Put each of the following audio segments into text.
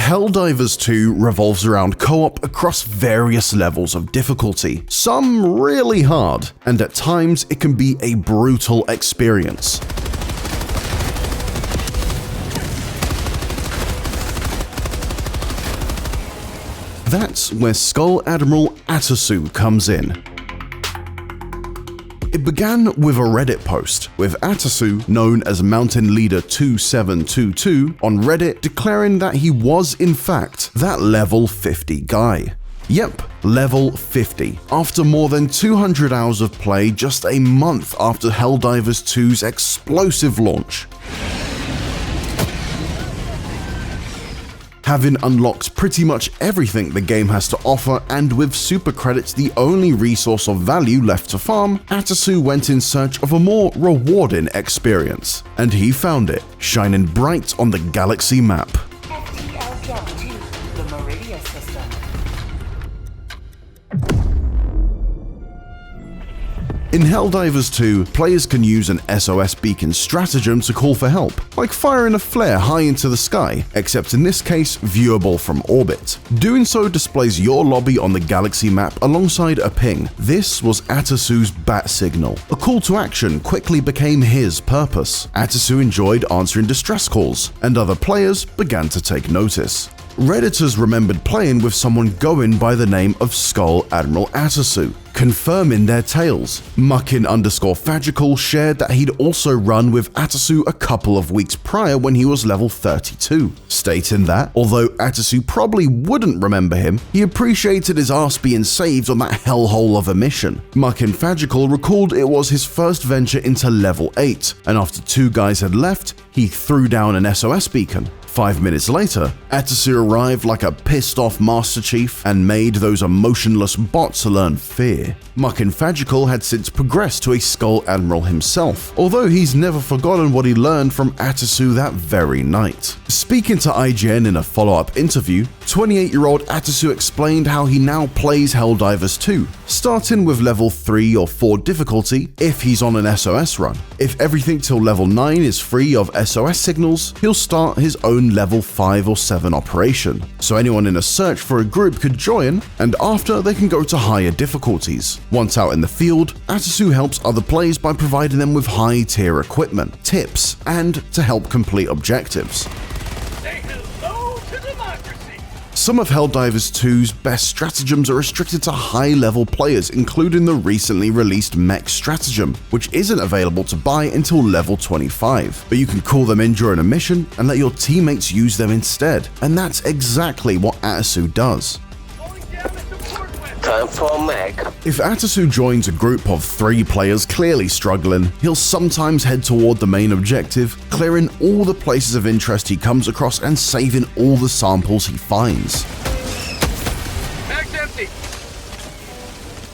Helldivers 2 revolves around co-op across various levels of difficulty, some really hard, and at times it can be a brutal experience. That's where Skull Admiral Atasu comes in. It began with a Reddit post, with Atasu, known as Mountain Leader 2722, on Reddit declaring that he was in fact that level 50 guy. Yep, level 50, after more than 200 hours of play just a month after Helldivers 2's explosive launch. Having unlocked pretty much everything the game has to offer, and with super credits the only resource of value left to farm, Atasu went in search of a more rewarding experience. And he found it, shining bright on the galaxy map. The Meridia system. In Helldivers 2, players can use an SOS beacon stratagem to call for help, like firing a flare high into the sky, except in this case viewable from orbit. Doing so displays your lobby on the galaxy map alongside a ping. This was Atasu's bat signal. A call to action quickly became his purpose. Atasu enjoyed answering distress calls, and other players began to take notice. Redditors remembered playing with someone going by the name of Skull Admiral Atasu, confirming their tales. Muckin_Fagical shared that he'd also run with Atasu a couple of weeks prior when he was level 32, stating that, although Atasu probably wouldn't remember him, he appreciated his ass being saved on that hellhole of a mission. Muckin_Fagical recalled it was his first venture into level 8, and after 2 guys had left, he threw down an SOS beacon. 5 minutes later, Atasu arrived like a pissed-off Master Chief and made those emotionless bots learn fear. Muckin_Fagical had since progressed to a Skull Admiral himself, although he's never forgotten what he learned from Atasu that very night. Speaking to IGN in a follow-up interview, 28-year-old Atasu explained how he now plays Helldivers 2, starting with level 3 or 4 difficulty if he's on an SOS run. If everything till level 9 is free of SOS signals, he'll start his own level 5 or 7 operation, so anyone in a search for a group could join, and after they can go to higher difficulties. Once out in the field, Atasu helps other players by providing them with high-tier equipment, tips, and to help complete objectives. Say hello to democracy! Some of Helldivers 2's best stratagems are restricted to high-level players, including the recently released mech stratagem, which isn't available to buy until level 25, but you can call them in during a mission and let your teammates use them instead, and that's exactly what Atasu does. Time for a mech. If Atasu joins a group of 3 players clearly struggling, he'll sometimes head toward the main objective, clearing all the places of interest he comes across and saving all the samples he finds. Mag's empty.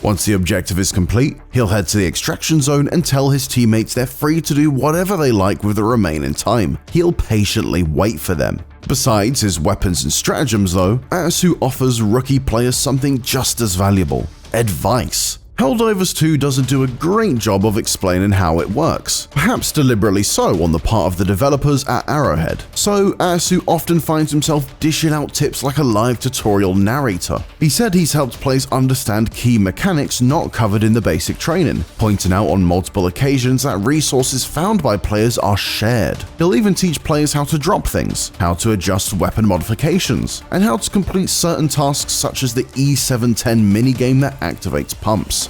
Once the objective is complete, he'll head to the extraction zone and tell his teammates they're free to do whatever they like with the remaining time. He'll patiently wait for them. Besides his weapons and stratagems though, Atasu offers rookie players something just as valuable: advice. Helldivers 2 doesn't do a great job of explaining how it works, perhaps deliberately so on the part of the developers at Arrowhead, so Atasu often finds himself dishing out tips like a live tutorial narrator. He said he's helped players understand key mechanics not covered in the basic training, pointing out on multiple occasions that resources found by players are shared. He'll even teach players how to drop things, how to adjust weapon modifications, and how to complete certain tasks such as the E710 minigame that activates pumps.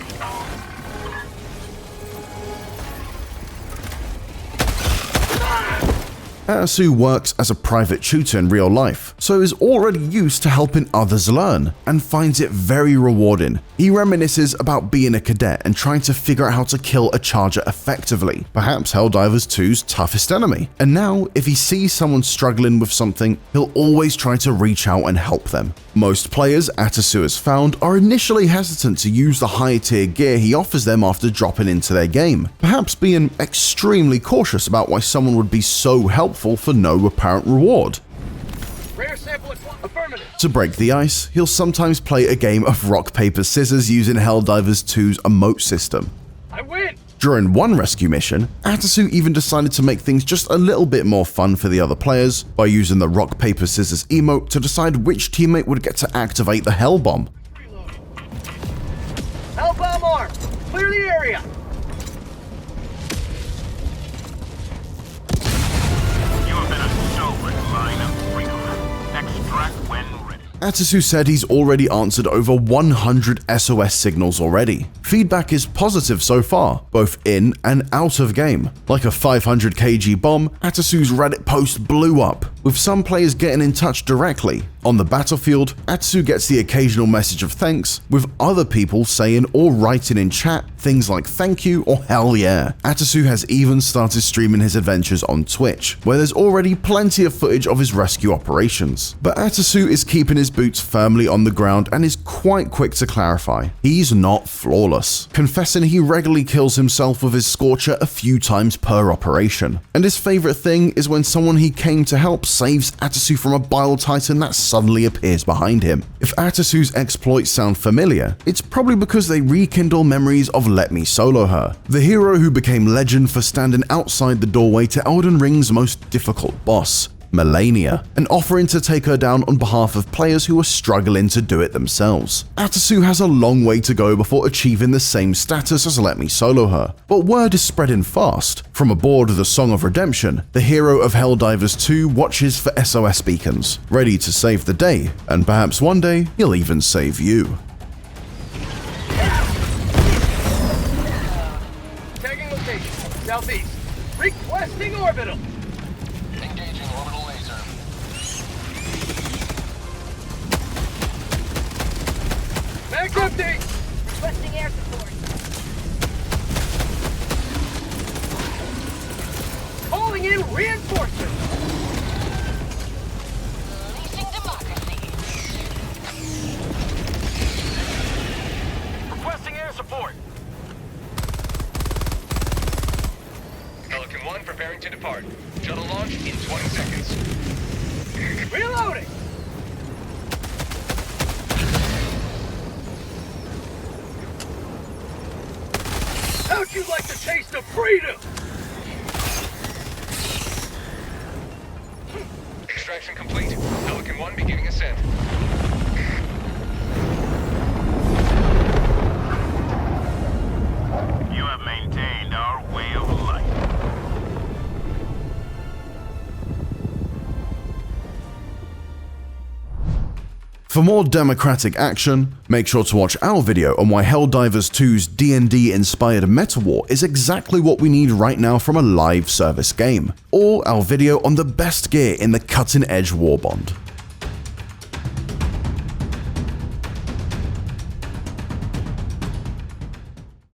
Atasu works as a private tutor in real life, so is already used to helping others learn, and finds it very rewarding. He reminisces about being a cadet and trying to figure out how to kill a charger effectively, perhaps Helldivers 2's toughest enemy. And now, if he sees someone struggling with something, he'll always try to reach out and help them. Most players Atasu has found are initially hesitant to use the higher tier gear he offers them after dropping into their game, perhaps being extremely cautious about why someone would be so helpful for no apparent reward. Rare sample affirmative. To break the ice, he'll sometimes play a game of rock, paper, scissors using Helldivers 2's emote system. I win. During one rescue mission, Atasu even decided to make things just a little bit more fun for the other players by using the rock paper scissors emote to decide which teammate would get to activate the Hell Bomb. Hell bomb armed. Clear the area. You have been a stolen line of freedom. Extract when ready. Atasu said he's already answered over 100 SOS signals already. Feedback is positive so far, both in and out of game. Like a 500 kg bomb, Atasu's Reddit post blew up, with some players getting in touch directly. On the battlefield, Atasu gets the occasional message of thanks, with other people saying or writing in chat things like thank you or hell yeah. Atasu has even started streaming his adventures on Twitch, where there's already plenty of footage of his rescue operations. But Atasu is keeping his boots firmly on the ground and is quite quick to clarify. He's not flawless, confessing he regularly kills himself with his Scorcher a few times per operation. And his favorite thing is when someone he came to help saves Atasu from a Bile Titan that suddenly appears behind him. If Atasu's exploits sound familiar, it's probably because they rekindle memories of Let Me Solo Her, the hero who became legend for standing outside the doorway to Elden Ring's most difficult boss, Melania, and offering to take her down on behalf of players who are struggling to do it themselves. Atasu has a long way to go before achieving the same status as Let Me Solo Her, but word is spreading fast. From aboard the Song of Redemption, the hero of Helldivers 2 watches for SOS beacons, ready to save the day, and perhaps one day he'll even save you. Tagging location. Southeast. Requesting orbital. Engaging orbital laser. Max empty. Requesting air support. Calling in reinforcements. Unleashing democracy. Requesting air support. Pelican 1 preparing to depart. Shuttle launch in 20 seconds. Reloading. How'd you like the taste of freedom? Extraction complete. Pelican 1 beginning ascent. You have maintained our way of life. For more democratic action, make sure to watch our video on why Helldivers 2's D&D inspired meta war is exactly what we need right now from a live service game, or our video on the best gear in the cutting edge Warbond.